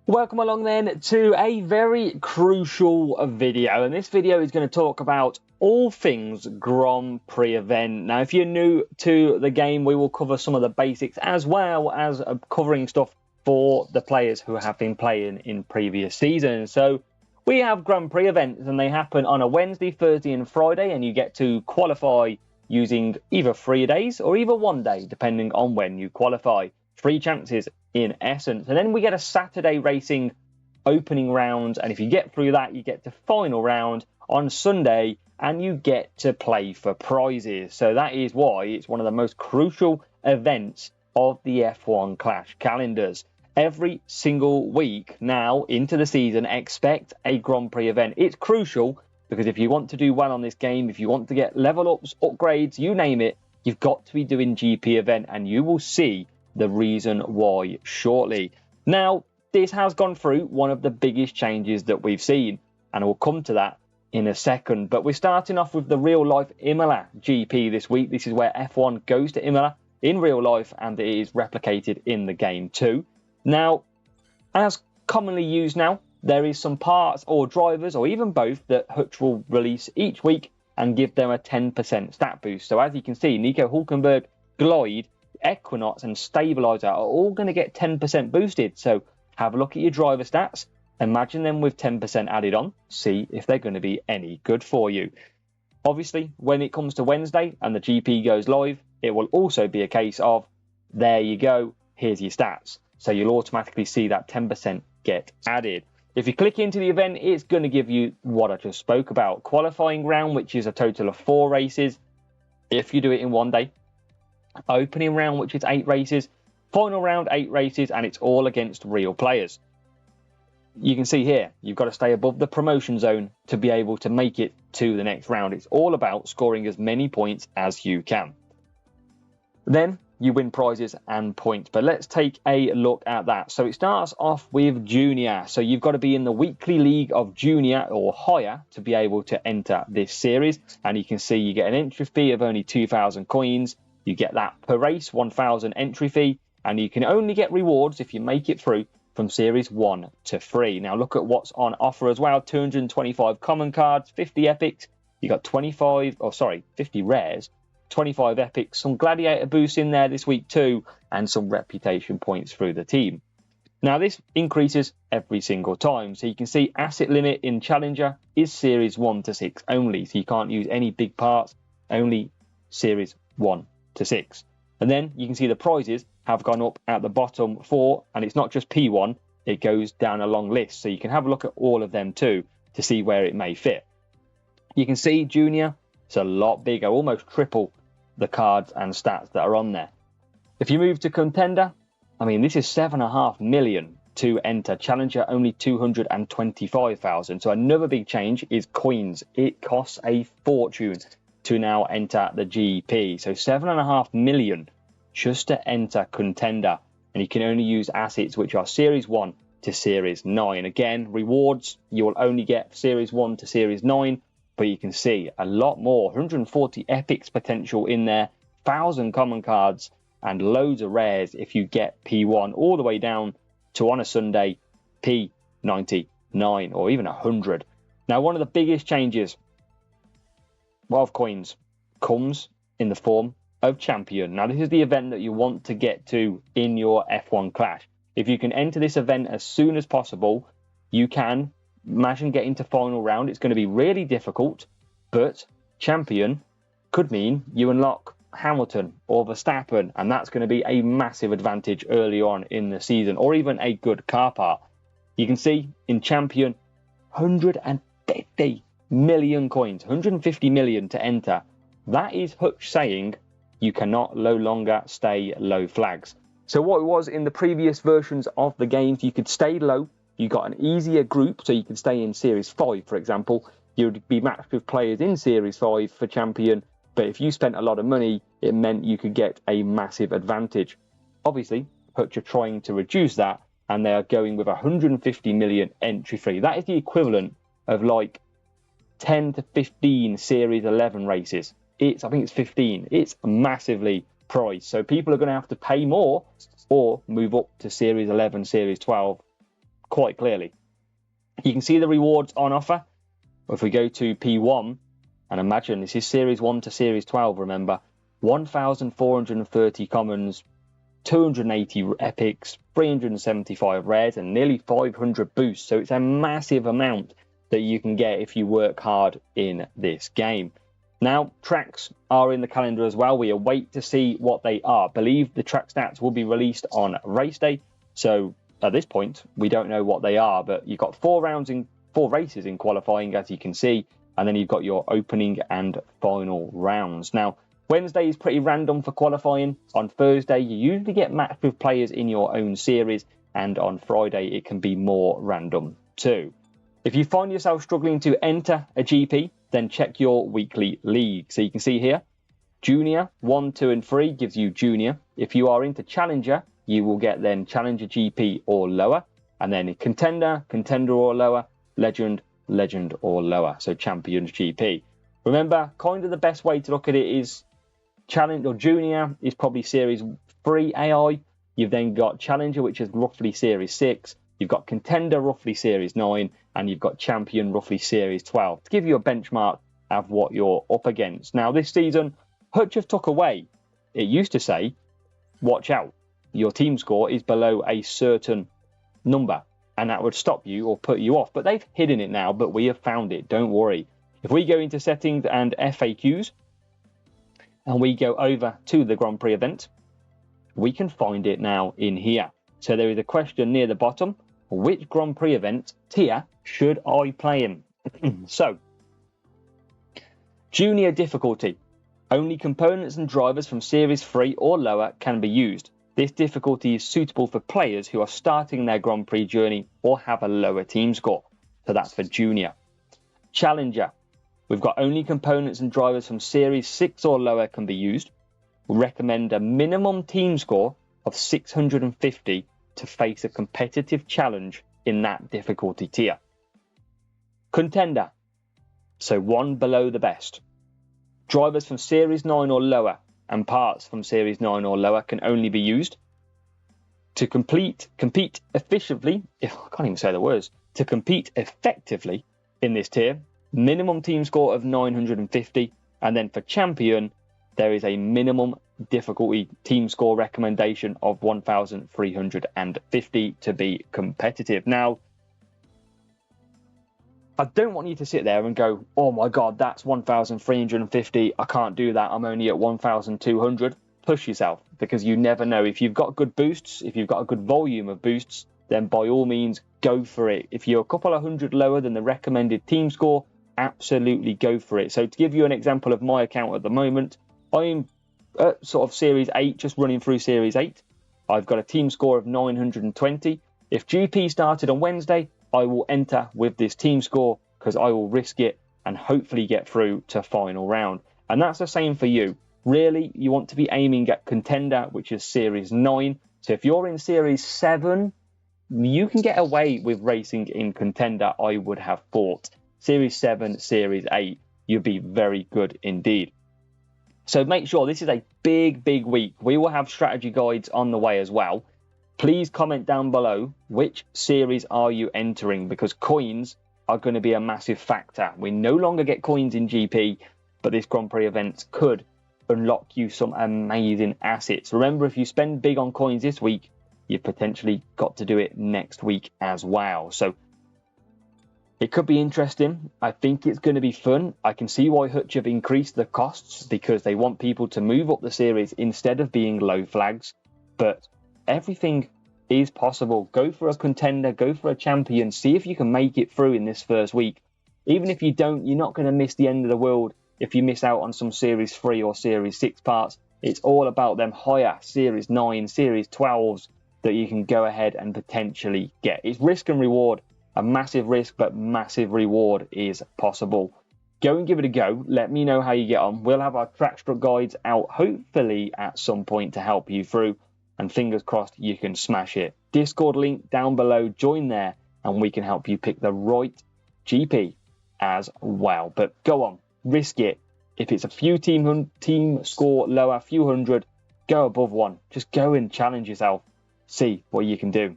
Welcome along then to a very crucial video, and this video is going to talk about all things Grand Prix event. Now, if you're new to the game, we will cover some of the basics as well as covering stuff for the players who have been playing in previous seasons. So we have Grand Prix events, and they happen on a Wednesday, Thursday and Friday, and you get to qualify using either 3 days or either 1 day, depending on when you qualify. 3 chances in essence. And then we get a Saturday racing opening round, and if you get through that, you get to final round on Sunday, and you get to play for prizes. So that is why it's one of the most crucial events of the F1 Clash calendars. Every single week now into the season, expect a Grand Prix event. It's crucial because if you want to do well on this game, if you want to get level ups, upgrades, you name it, you've got to be doing GP event, and you will see the reason why shortly. Now, this has gone through one of the biggest changes that we've seen, and we'll come to that in a second. But we're starting off with the real life Imola GP this week. This is where F1 goes to Imola in real life, and it is replicated in the game too. Now, as commonly used now, there is some parts or drivers or even both that Hutch will release each week and give them a 10% stat boost. So as you can see, Nico Hulkenberg, Glide, Equinox and Stabilizer are all going to get 10% boosted. So have a look at your driver stats, imagine them with 10% added on, see if they're going to be any good for you. Obviously, when it comes to Wednesday and the GP goes live, it will also be a case of, there you go, here's your stats. So you'll automatically see that 10% get added. If you click into the event, it's going to give you what I just spoke about. Qualifying round, which is a total of 4 races, if you do it in 1 day. Opening round, which is 8 races, final round 8 races, and it's all against real players. You can see here, you've got to stay above the promotion zone to be able to make it to the next round. It's all about scoring as many points as you can. Then you win prizes and points, but let's take a look at that. So it starts off with Junior. So you've got to be in the weekly league of Junior or higher to be able to enter this series, and you can see you get an entry fee of only 2,000 coins. You get that per race, 1,000 entry fee, and you can only get rewards if you make it through from Series 1 to 3. Now look at what's on offer as well. 225 common cards, 50 epics. You got 50 rares, 25 epics, some gladiator boosts in there this week too, and some reputation points through the team. Now this increases every single time. So you can see asset limit in Challenger is Series 1 to 6 only. So you can't use any big parts, only Series 1 to 6. And then you can see the prizes have gone up at the bottom 4, and it's not just P1, it goes down a long list. So you can have a look at all of them too to see where it may fit. You can see Junior, it's a lot bigger, almost triple the cards and stats that are on there. If you move to Contender, I mean, this is 7.5 million to enter. Challenger only 225,000. So another big change is coins. It costs a fortune to now enter the GP. So 7.5 million just to enter Contender, and you can only use assets which are Series 1 to Series 9. Again, rewards you will only get Series 1 to Series 9, but you can see a lot more, 140 epics potential in there, 1,000 common cards, and loads of rares if you get P1 all the way down to, on a Sunday, P99 or even 100. Now, one of the biggest changes of coins comes in the form of Champion. Now, this is the event that you want to get to in your F1 Clash. If you can enter this event as soon as possible, you can. Imagine getting to final round. It's going to be really difficult, but Champion could mean you unlock Hamilton or Verstappen, and that's going to be a massive advantage early on in the season, or even a good car part. You can see in Champion, 150 million coins, 150 million to enter. That is Hutch saying you cannot no longer stay low flags. So what it was in the previous versions of the games, you could stay low. You got an easier group, so you could stay in Series 5, for example. You would be matched with players in Series 5 for Champion, but if you spent a lot of money, it meant you could get a massive advantage. Obviously, Hutch are trying to reduce that, and they are going with 150 million entry fee. That is the equivalent of like 10 to 15 Series 11 races. I think it's 15. It's massively priced. So people are going to have to pay more or move up to Series 11, Series 12 quite clearly. You can see the rewards on offer. If we go to P1, and imagine this is Series 1 to Series 12, remember, 1,430 commons, 280 epics, 375 rares, and nearly 500 boosts. So it's a massive amount that you can get if you work hard in this game. Now, tracks are in the calendar as well. We await to see what they are. I believe the track stats will be released on race day. So at this point, we don't know what they are, but you've got 4 races in qualifying, as you can see, and then you've got your opening and final rounds. Now, Wednesday is pretty random for qualifying. On Thursday, you usually get matched with players in your own series, and on Friday, it can be more random too. If you find yourself struggling to enter a GP, then check your weekly league. So you can see here, Junior 1, 2, and 3 gives you Junior. If you are into Challenger, you will get then Challenger GP or lower, and then Contender, Contender or lower, Legend, Legend or lower. So Champions GP. Remember, kind of the best way to look at it is Challenge or Junior is probably Series 3 AI. You've then got Challenger, which is roughly Series 6. You've got Contender, roughly Series 9. And you've got Champion, roughly Series 12. To give you a benchmark of what you're up against. Now, this season, Hutch have took away. It used to say, watch out. Your team score is below a certain number. And that would stop you or put you off. But they've hidden it now, but we have found it. Don't worry. If we go into settings and FAQs, and we go over to the Grand Prix event, we can find it now in here. So there is a question near the bottom. Which Grand Prix event tier should I play in? So, Junior difficulty. Only components and drivers from Series 3 or lower can be used. This difficulty is suitable for players who are starting their Grand Prix journey or have a lower team score. So that's for Junior. Challenger. We've got only components and drivers from Series 6 or lower can be used. We recommend a minimum team score of 650 to face a competitive challenge in that difficulty tier. Contender. So one below the best. Drivers from Series 9 or lower and parts from Series 9 or lower can only be used. To compete efficiently, I can't even say the words, to compete effectively in this tier, minimum team score of 950, and then for Champion, there is a minimum difficulty team score recommendation of 1,350 to be competitive. Now, I don't want you to sit there and go, oh my God, that's 1,350. I can't do that. I'm only at 1,200. Push yourself, because you never know. If you've got good boosts, if you've got a good volume of boosts, then by all means, go for it. If you're a couple of hundred lower than the recommended team score, absolutely go for it. So to give you an example of my account at the moment, I'm at sort of Series 8, just running through Series 8. I've got a team score of 920. If GP started on Wednesday, I will enter with this team score because I will risk it and hopefully get through to final round. And that's the same for you. Really, you want to be aiming at Contender, which is Series 9. So if you're in Series 7, you can get away with racing in Contender, I would have thought. Series 7, Series 8, you'll be very good indeed. So make sure, this is a big week. We will have strategy guides on the way as well. Please comment down below which series are you entering, because coins are going to be a massive factor. We no longer get coins in GP, but this Grand Prix event could unlock you some amazing assets. Remember, if you spend big on coins this week, you've potentially got to do it next week as well. So it could be interesting. I think it's going to be fun. I can see why Hutch have increased the costs, because they want people to move up the series instead of being low flags. But everything is possible. Go for a Contender, go for a Champion, see if you can make it through in this first week. Even if you don't, you're not going to miss the end of the world if you miss out on some Series 3 or Series 6 parts. It's all about them higher Series 9, Series 12s that you can go ahead and potentially get. It's risk and reward. A massive risk, but massive reward is possible. Go and give it a go. Let me know how you get on. We'll have our trackstruck guides out hopefully at some point to help you through. And fingers crossed you can smash it. Discord link down below. Join there and we can help you pick the right GP as well. But go on, risk it. If it's a few team score lower, a few hundred, go above one. Just go and challenge yourself. See what you can do.